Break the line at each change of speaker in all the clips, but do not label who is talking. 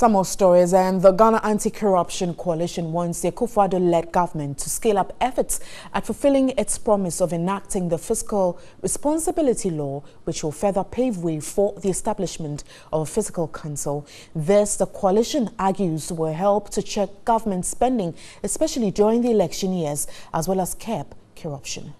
Some more stories, and the Ghana Anti-Corruption Coalition wants the Akufo-Addo-led government to scale up efforts at fulfilling its promise of enacting the fiscal responsibility law, which will further pave way for the establishment of a fiscal council. This, the coalition argues, will help to check government spending, especially during the election years, as well as curb corruption.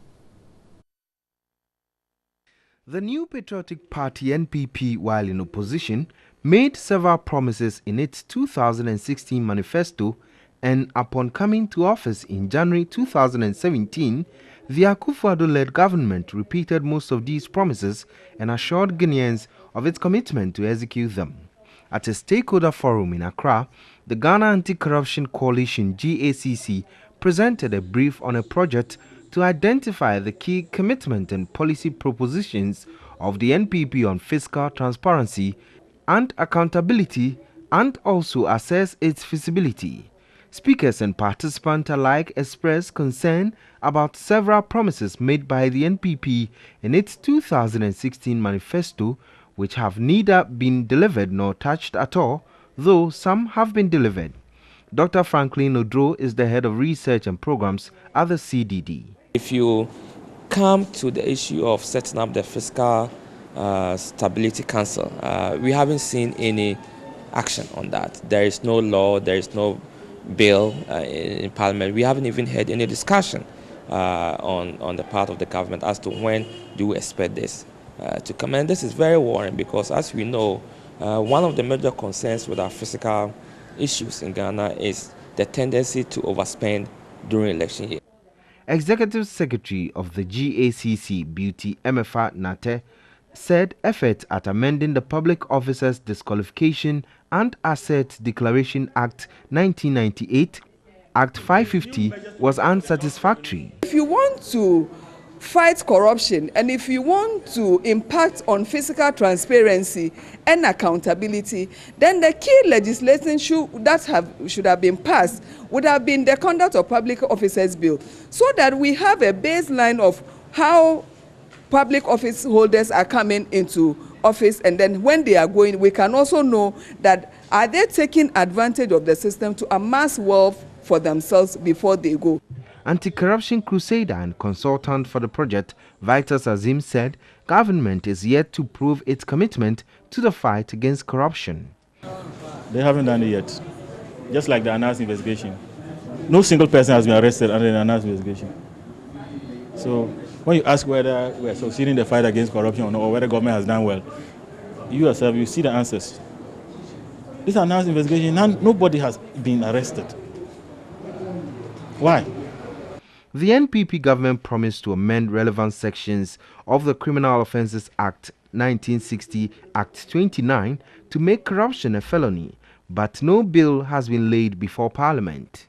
The New Patriotic Party (NPP), while in opposition, made several promises in its 2016 manifesto, and upon coming to office in January 2017, the Akufo-Addo-led government repeated most of these promises and assured Guineans of its commitment to execute them. At a stakeholder forum in Accra, the Ghana Anti-Corruption Coalition (GACC) presented a brief on a project to identify the key commitment and policy propositions of the NPP on fiscal transparency and accountability, and also assess its feasibility. Speakers and participants alike expressed concern about several promises made by the NPP in its 2016 manifesto, which have neither been delivered nor touched at all, though some have been delivered. Dr. Franklin Odro is the head of research and programs at the CDD.
If you come to the issue of setting up the fiscal stability council, we haven't seen any action on that. There is no law, there is no bill in Parliament. We haven't even heard any discussion on the part of the government as to when do we expect this to come. And this is very worrying because, as we know, one of the major concerns with our fiscal issues in Ghana is the tendency to overspend during election year.
Executive Secretary of the GACC, Beauty Emefa Nate, said efforts at amending the Public Officers Disqualification and Assets Declaration Act 1998, Act 550, was unsatisfactory.
If you want to fight corruption and if you want to impact on fiscal transparency and accountability, then the key legislation should have been passed would have been the Conduct of Public Officers Bill, so that we have a baseline of how public office holders are coming into office, and then when they are going, we can also know that are they taking advantage of the system to amass wealth for themselves before they go.
Anti-corruption crusader and consultant for the project, Vitus Azim, said government is yet to prove its commitment to the fight against corruption.
They haven't done it yet. Just like the announced investigation. No single person has been arrested under the announced investigation. So when you ask whether we are succeeding in the fight against corruption or not, or whether government has done well, you yourself, you see the answers. This announced investigation, nobody has been arrested. Why?
The NPP government promised to amend relevant sections of the Criminal Offences Act 1960, Act 29, to make corruption a felony, but no bill has been laid before Parliament.